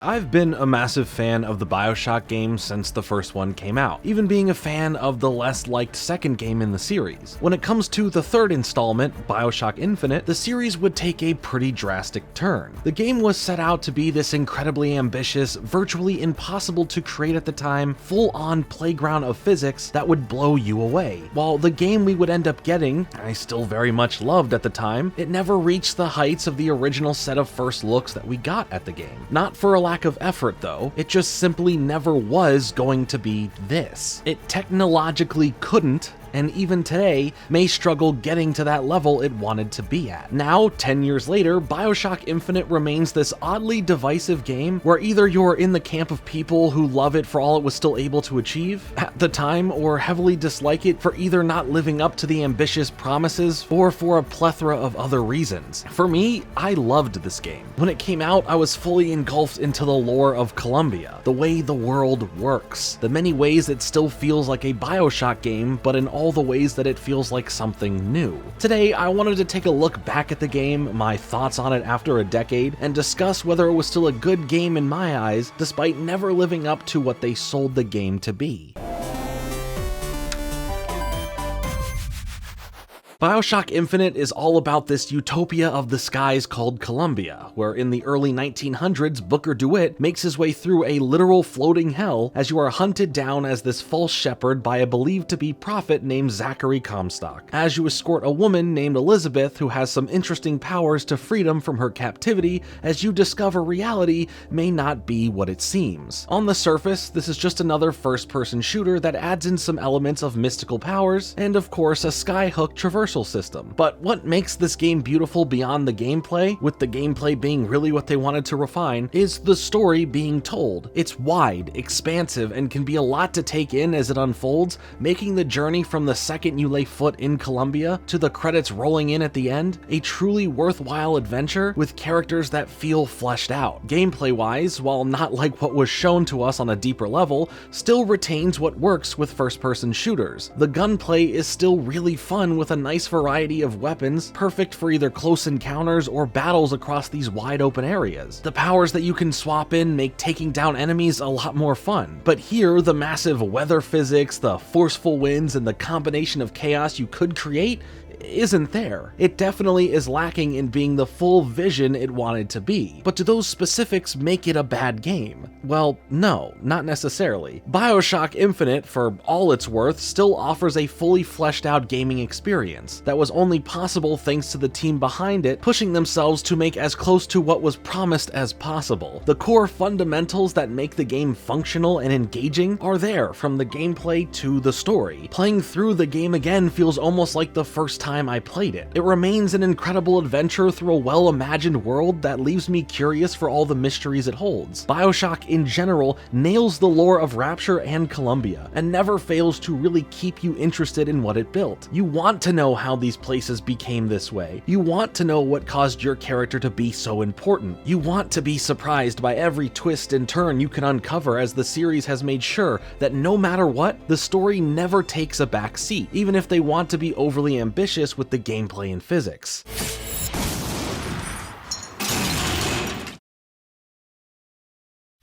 I've been a massive fan of the BioShock games since the first one came out, even being a fan of the less liked second game in the series. When it comes to the third installment, BioShock Infinite, the series would take a pretty drastic turn. The game was set out to be this incredibly ambitious, virtually impossible to create at the time, full-on playground of physics that would blow you away. While the game we would end up getting, I still very much loved at the time, it never reached the heights of the original set of first looks that we got at the game. Not for a lack of effort though, it just simply never was going to be this. It technologically couldn't, and even today, may struggle getting to that level it wanted to be at. Now, 10 years later, BioShock Infinite remains this oddly divisive game where either you're in the camp of people who love it for all it was still able to achieve at the time, or heavily dislike it for either not living up to the ambitious promises, or for a plethora of other reasons. For me, I loved this game. When it came out, I was fully engulfed into the lore of Columbia, the way the world works, the many ways it still feels like a BioShock game, but in all the ways that it feels like something new. Today, I wanted to take a look back at the game, my thoughts on it after a decade, and discuss whether it was still a good game in my eyes, despite never living up to what they sold the game to be. BioShock Infinite is all about this utopia of the skies called Columbia, where in the early 1900s, Booker DeWitt makes his way through a literal floating hell as you are hunted down as this false shepherd by a believed to be prophet named Zachary Comstock, as you escort a woman named Elizabeth who has some interesting powers to freedom from her captivity as you discover reality may not be what it seems. On the surface, this is just another first-person shooter that adds in some elements of mystical powers, and of course a skyhook traversal system. But what makes this game beautiful beyond the gameplay, with the gameplay being really what they wanted to refine, is the story being told. It's wide, expansive, and can be a lot to take in as it unfolds, making the journey from the second you lay foot in Columbia to the credits rolling in at the end a truly worthwhile adventure with characters that feel fleshed out. Gameplay-wise, while not like what was shown to us on a deeper level, still retains what works with first-person shooters. The gunplay is still really fun with a nice variety of weapons, perfect for either close encounters or battles across these wide open areas. The powers that you can swap in make taking down enemies a lot more fun. But here, the massive weather physics, the forceful winds, and the combination of chaos you could create isn't there. It definitely is lacking in being the full vision it wanted to be. But do those specifics make it a bad game? Well, no, not necessarily. BioShock Infinite, for all it's worth, still offers a fully fleshed out gaming experience that was only possible thanks to the team behind it pushing themselves to make as close to what was promised as possible. The core fundamentals that make the game functional and engaging are there, from the gameplay to the story. Playing through the game again feels almost like the first time I played it. It remains an incredible adventure through a well-imagined world that leaves me curious for all the mysteries it holds. BioShock in general nails the lore of Rapture and Columbia, and never fails to really keep you interested in what it built. You want to know how these places became this way. You want to know what caused your character to be so important. You want to be surprised by every twist and turn you can uncover, as the series has made sure that no matter what, the story never takes a back seat, even if they want to be overly ambitious with the gameplay and physics.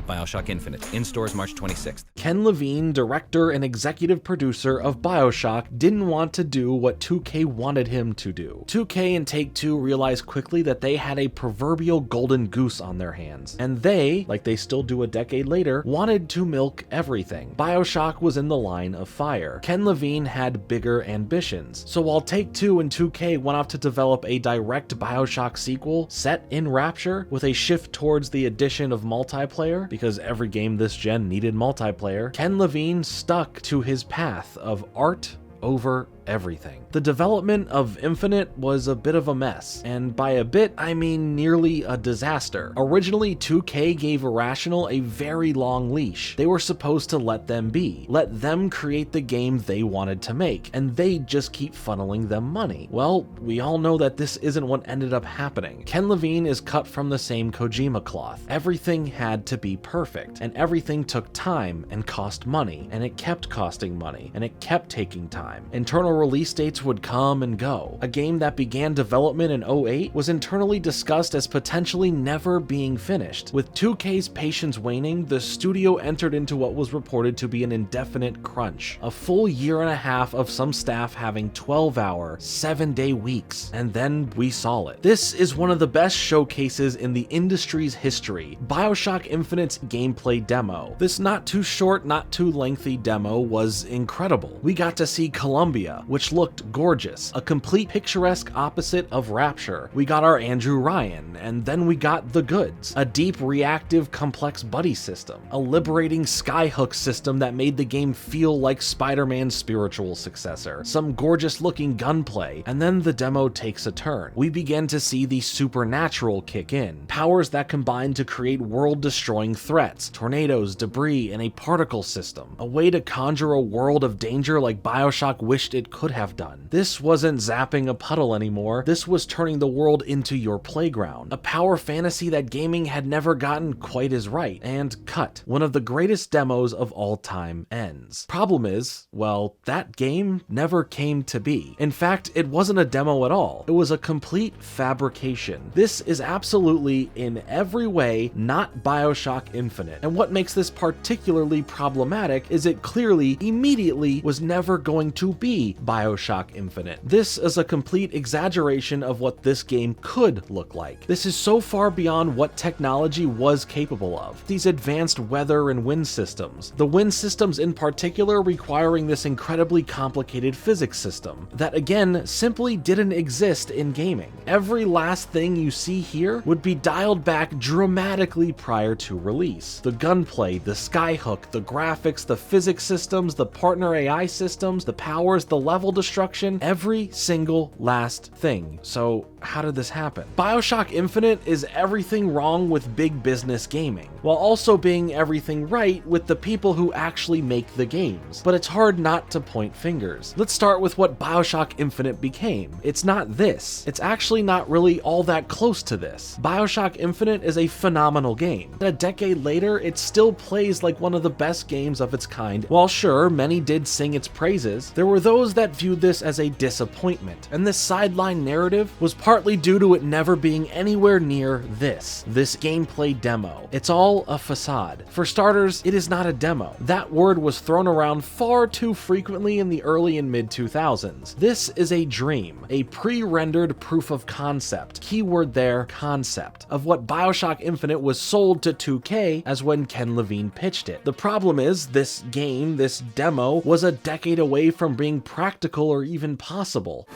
BioShock Infinite, in stores March 26th. Ken Levine, director and executive producer of BioShock, didn't want to do what 2K wanted him to do. 2K and Take-Two realized quickly that they had a proverbial golden goose on their hands, and they, like they still do a decade later, wanted to milk everything. BioShock was in the line of fire. Ken Levine had bigger ambitions, so while Take-Two and 2K went off to develop a direct BioShock sequel set in Rapture with a shift towards the addition of multiplayer, because every game this gen needed multiplayer, Ken Levine stuck to his path of art over everything. The development of Infinite was a bit of a mess, and by a bit I mean nearly a disaster. Originally, 2K gave Irrational a very long leash. They were supposed to let them be, let them create the game they wanted to make, and they'd just keep funneling them money. Well, we all know that this isn't what ended up happening. Ken Levine is cut from the same Kojima cloth. Everything had to be perfect, and everything took time and cost money, and it kept costing money, and it kept taking time. Internal more release dates would come and go. A game that began development in '08 was internally discussed as potentially never being finished. With 2K's patience waning, the studio entered into what was reported to be an indefinite crunch. A full year and a half of some staff having 12-hour, 7-day weeks. And then we saw it. This is one of the best showcases in the industry's history. BioShock Infinite's gameplay demo. This not too short, not too lengthy demo was incredible. We got to see Columbia, which looked gorgeous, a complete picturesque opposite of Rapture. We got our Andrew Ryan, and then we got the goods. A deep, reactive, complex buddy system. A liberating skyhook system that made the game feel like Spider-Man's spiritual successor. Some gorgeous looking gunplay, and then the demo takes a turn. We begin to see the supernatural kick in. Powers that combine to create world-destroying threats, tornadoes, debris, and a particle system. A way to conjure a world of danger like BioShock wished it could have done. This wasn't zapping a puddle anymore, this was turning the world into your playground. A power fantasy that gaming had never gotten quite as right. And cut. One of the greatest demos of all time ends. Problem is, well, that game never came to be. In fact, it wasn't a demo at all. It was a complete fabrication. This is absolutely, in every way, not BioShock Infinite. And what makes this particularly problematic is it clearly, immediately, was never going to be BioShock Infinite. This is a complete exaggeration of what this game could look like. This is so far beyond what technology was capable of. These advanced weather and wind systems. The wind systems in particular requiring this incredibly complicated physics system that again simply didn't exist in gaming. Every last thing you see here would be dialed back dramatically prior to release. The gunplay, the skyhook, the graphics, the physics systems, the partner AI systems, the powers, the level destruction, every single last thing. So how did this happen? BioShock Infinite is everything wrong with big business gaming, while also being everything right with the people who actually make the games. But it's hard not to point fingers. Let's start with what BioShock Infinite became. It's not this. It's actually not really all that close to this. BioShock Infinite is a phenomenal game. A decade later, it still plays like one of the best games of its kind. While sure, many did sing its praises, there were those that viewed this as a disappointment. And this sideline narrative was partly due to it never being anywhere near this gameplay demo. It's all a facade. For starters, it is not a demo. That word was thrown around far too frequently in the early and mid 2000s. This is a dream, a pre-rendered proof of concept, keyword there, concept, of what BioShock Infinite was sold to 2K as when Ken Levine pitched it. The problem is, this game, this demo, was a decade away from being practical or even possible.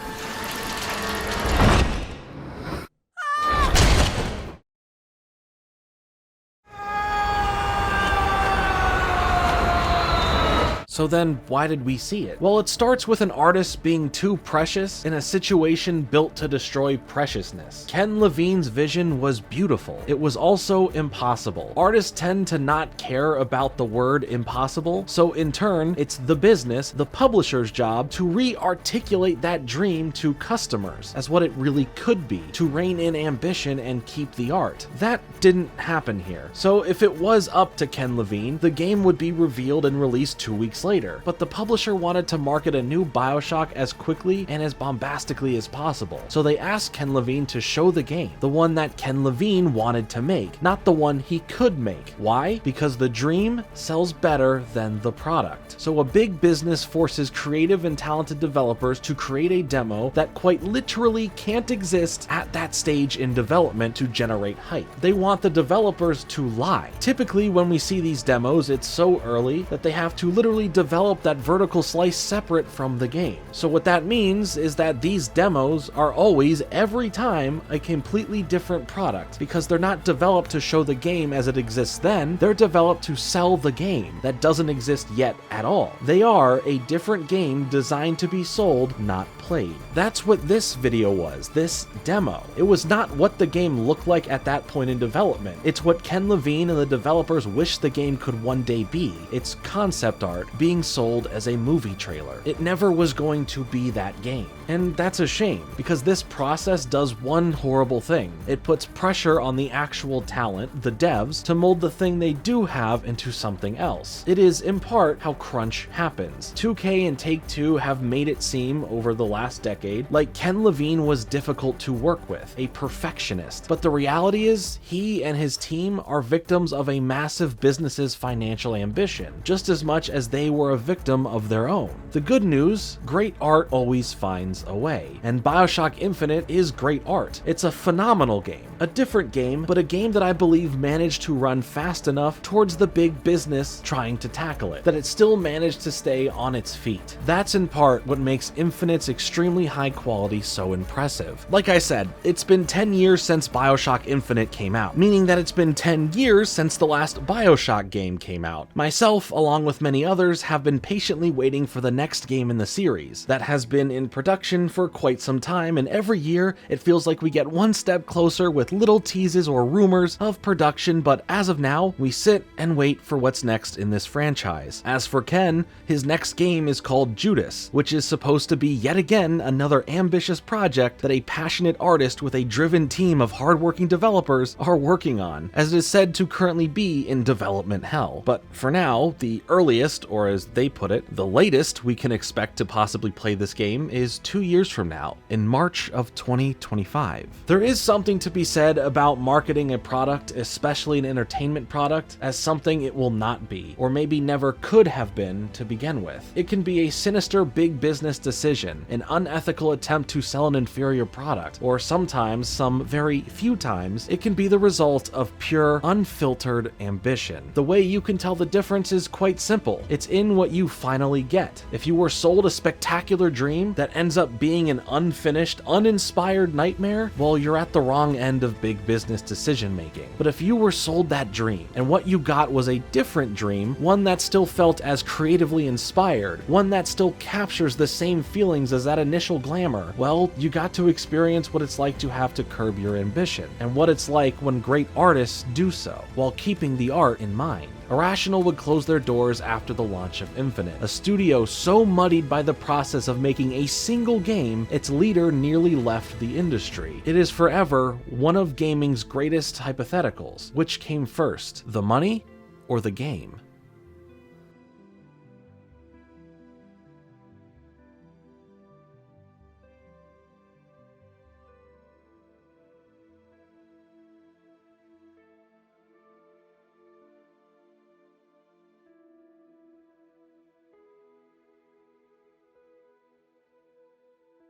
So then, why did we see it? Well, it starts with an artist being too precious in a situation built to destroy preciousness. Ken Levine's vision was beautiful. It was also impossible. Artists tend to not care about the word impossible, so in turn, it's the business, the publisher's job to re-articulate that dream to customers as what it really could be, to rein in ambition and keep the art. That didn't happen here. So if it was up to Ken Levine, the game would be revealed and released 2 weeks later, but the publisher wanted to market a new BioShock as quickly and as bombastically as possible. So they asked Ken Levine to show the game, the one that Ken Levine wanted to make, not the one he could make. Why? Because the dream sells better than the product. So a big business forces creative and talented developers to create a demo that quite literally can't exist at that stage in development to generate hype. They want the developers to lie. Typically, when we see these demos, it's so early that they have to literally develop that vertical slice separate from the game. So what that means is that these demos are always, every time, a completely different product, because they're not developed to show the game as it exists then, they're developed to sell the game that doesn't exist yet at all. They are a different game designed to be sold, not played. played. That's what this video was, this demo. It was not what the game looked like at that point in development. It's what Ken Levine and the developers wish the game could one day be. It's concept art being sold as a movie trailer. It never was going to be that game. And that's a shame, because this process does one horrible thing. It puts pressure on the actual talent, the devs, to mold the thing they do have into something else. It is, in part, how crunch happens. 2K and Take-Two have made it seem, over the last decade, like Ken Levine was difficult to work with, a perfectionist. But the reality is, he and his team are victims of a massive business's financial ambition, just as much as they were a victim of their own. The good news, great art always finds a way, and BioShock Infinite is great art. It's a phenomenal game. A different game, but a game that I believe managed to run fast enough towards the big business trying to tackle it, that it still managed to stay on its feet. That's in part what makes Infinite's extremely high quality so impressive. Like I said, it's been 10 years since BioShock Infinite came out, meaning that it's been 10 years since the last BioShock game came out. Myself, along with many others, have been patiently waiting for the next game in the series that has been in production for quite some time, and every year it feels like we get one step closer with little teases or rumors of production, but as of now, we sit and wait for what's next in this franchise. As for Ken, his next game is called Judas, which is supposed to be yet again another ambitious project that a passionate artist with a driven team of hardworking developers are working on, as it is said to currently be in development hell. But for now, the earliest, or as they put it, the latest we can expect to possibly play this game is 2 years from now, in March of 2025. There is something to be said about marketing a product, especially an entertainment product, as something it will not be, or maybe never could have been to begin with. It can be a sinister big business decision, an unethical attempt to sell an inferior product, or sometimes, some very few times, it can be the result of pure, unfiltered ambition. The way you can tell the difference is quite simple. It's in what you finally get. If you were sold a spectacular dream that ends up being an unfinished, uninspired nightmare, well, you're at the wrong end of big business decision making. But if you were sold that dream, and what you got was a different dream, one that still felt as creatively inspired, one that still captures the same feelings as that initial glamour, well, you got to experience what it's like to have to curb your ambition, and what it's like when great artists do so, while keeping the art in mind. Irrational would close their doors after the launch of Infinite, a studio so muddied by the process of making a single game, its leader nearly left the industry. It is forever one of gaming's greatest hypotheticals. Which came first, the money or the game?